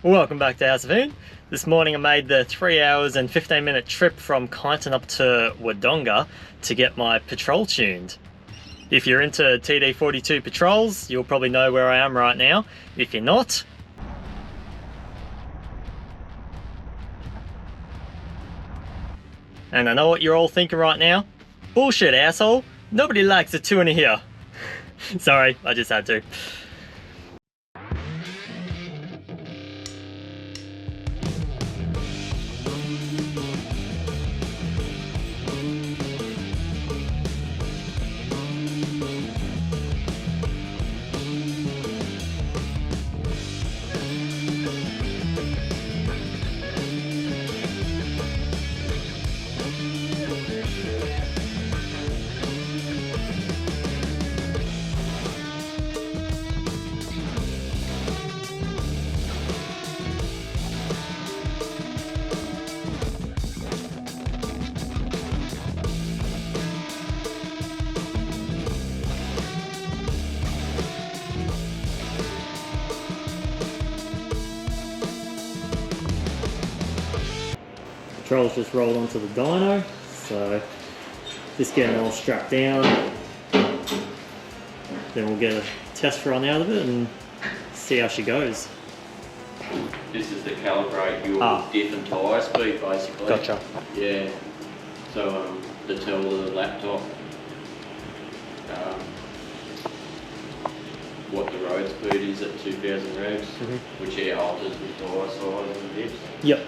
Welcome back to House of Hoon. This morning I made the 3 hours and 15-minute trip from Kyneton up to Wodonga to get my patrol tuned. If you're into TD42 patrols, you'll probably know where I am right now. If you're not, and I know what you're all thinking right now. Bullshit, asshole. Nobody likes a tuner here. Sorry, I just had to. Controls just rolled onto the dyno, so just getting it all strapped down. Then we'll get a test run out of it and see how she goes. This is to calibrate your diff and tyre speed, basically. Gotcha. Yeah. So to tell the laptop what the road speed is at 2,000 revs, which alters with tyre size and diffs. Yep.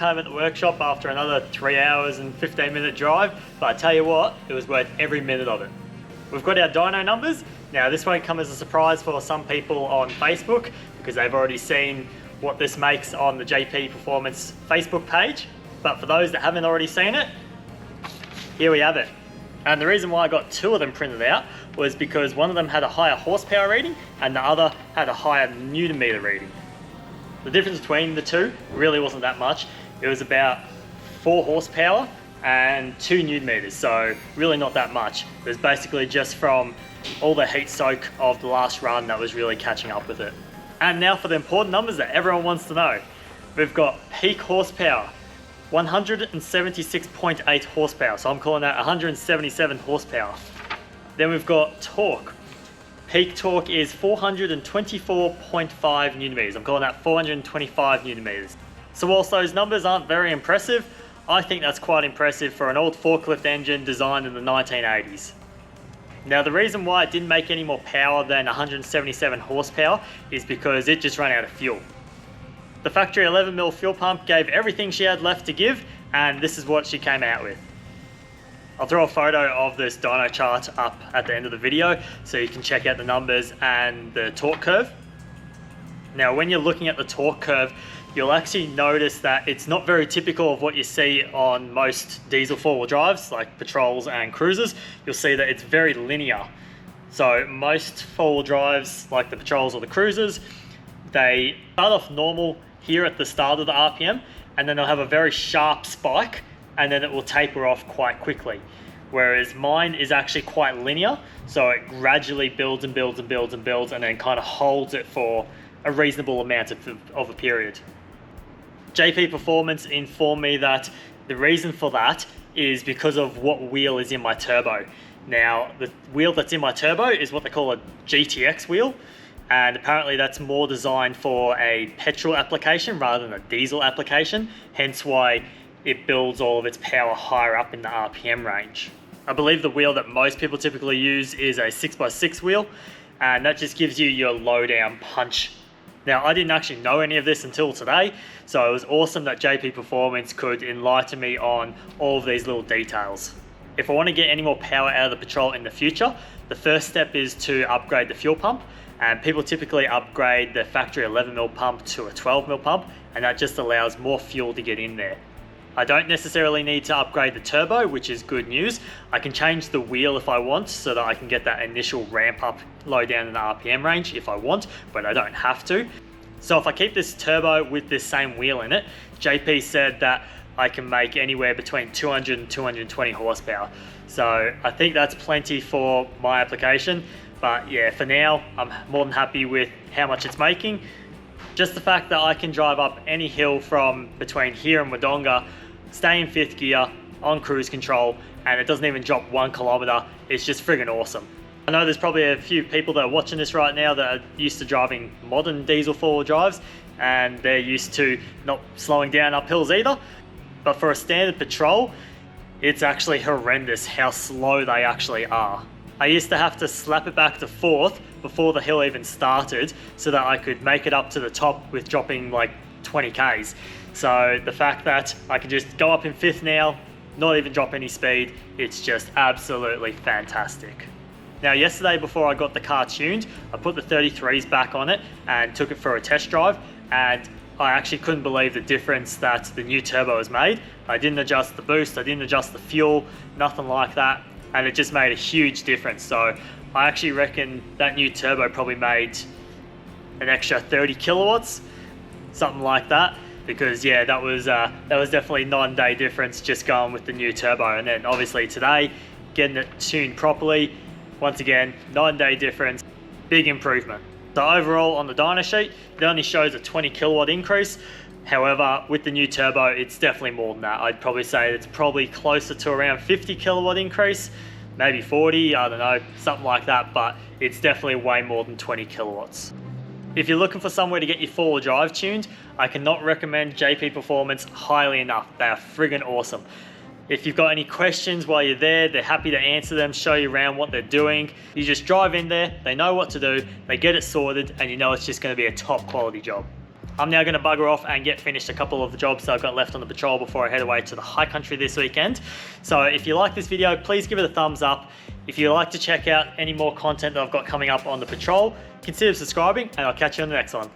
home at the workshop after another 3 hours and 15-minute drive, but I tell you what, it was worth every minute of it. We've got our dyno numbers. Now this won't come as a surprise for some people on Facebook because they've already seen what this makes on the JP Performance Facebook page. But for those that haven't already seen it, here we have it. And the reason why I got two of them printed out was because one of them had a higher horsepower reading and the other had a higher Newton meter reading. The difference between the two really wasn't that much. It was about 4 horsepower and 2 Newton meters, so really not that much. It was basically just from all the heat soak of the last run that was really catching up with it. And now for the important numbers that everyone wants to know. We've got peak horsepower, 176.8 horsepower, so I'm calling that 177 horsepower. Then we've got torque. Peak torque is 424.5 Newton meters. I'm calling that 425 Newton meters. So whilst those numbers aren't very impressive, I think that's quite impressive for an old forklift engine designed in the 1980s. Now the reason why it didn't make any more power than 177 horsepower is because it just ran out of fuel. The factory 11mm fuel pump gave everything she had left to give, and this is what she came out with. I'll throw a photo of this dyno chart up at the end of the video so you can check out the numbers and the torque curve. Now when you're looking at the torque curve, you'll actually notice that it's not very typical of what you see on most diesel four-wheel drives like patrols and cruisers. You'll see that it's very linear. So most four-wheel drives like the patrols or the cruisers, they start off normal here at the start of the RPM, and then they'll have a very sharp spike, and then it will taper off quite quickly. Whereas mine is actually quite linear, so it gradually builds and builds and builds and builds, and then kind of holds it for a reasonable amount of a period. JP Performance informed me that the reason for that is because of what wheel is in my turbo. Now, the wheel that's in my turbo is what they call a GTX wheel, and apparently that's more designed for a petrol application rather than a diesel application, hence why it builds all of its power higher up in the RPM range. I believe the wheel that most people typically use is a 6x6 wheel, and that just gives you your low down punch. Now, I didn't actually know any of this until today, so it was awesome that JP Performance could enlighten me on all of these little details. If I want to get any more power out of the Patrol in the future, the first step is to upgrade the fuel pump, and people typically upgrade the factory 11mm pump to a 12mm pump, and that just allows more fuel to get in there. I don't necessarily need to upgrade the turbo, which is good news. I can change the wheel if I want so that I can get that initial ramp up low down in the RPM range if I want, but I don't have to. So if I keep this turbo with this same wheel in it, JP said that I can make anywhere between 200 and 220 horsepower. So I think that's plenty for my application. But yeah, for now, I'm more than happy with how much it's making. Just the fact that I can drive up any hill from between here and Wodonga, stay in 5th gear, on cruise control, and it doesn't even drop 1 kilometer. It's just friggin' awesome. I know there's probably a few people that are watching this right now that are used to driving modern diesel four-wheel drives, and they're used to not slowing down up hills either. But for a standard Patrol, it's actually horrendous how slow they actually are. I used to have to slap it back to 4th before the hill even started so that I could make it up to the top with dropping like 20 Ks. So the fact that I can just go up in 5th now, not even drop any speed, it's just absolutely fantastic. Now yesterday before I got the car tuned, I put the 33s back on it and took it for a test drive, and I actually couldn't believe the difference that the new turbo has made. I didn't adjust the boost, I didn't adjust the fuel, nothing like that, and it just made a huge difference. So I actually reckon that new turbo probably made an extra 30 kilowatts, something like that. Because yeah, that was definitely night and day difference just going with the new turbo. And then obviously today, getting it tuned properly, once again, night and day difference, big improvement. So overall on the dyno sheet, it only shows a 20 kilowatt increase. However, with the new turbo, it's definitely more than that. I'd probably say it's probably closer to around 50 kilowatt increase, maybe 40, I don't know, something like that, but it's definitely way more than 20 kilowatts. If you're looking for somewhere to get your four-wheel drive tuned, I cannot recommend JP Performance highly enough. They are friggin' awesome. If you've got any questions while you're there, they're happy to answer them, show you around what they're doing. You just drive in there, they know what to do, they get it sorted, and you know it's just gonna be a top quality job. I'm now going to bugger off and get finished a couple of the jobs that I've got left on the patrol before I head away to the high country this weekend. So if you like this video, please give it a thumbs up. If you'd like to check out any more content that I've got coming up on the patrol, consider subscribing, and I'll catch you on the next one.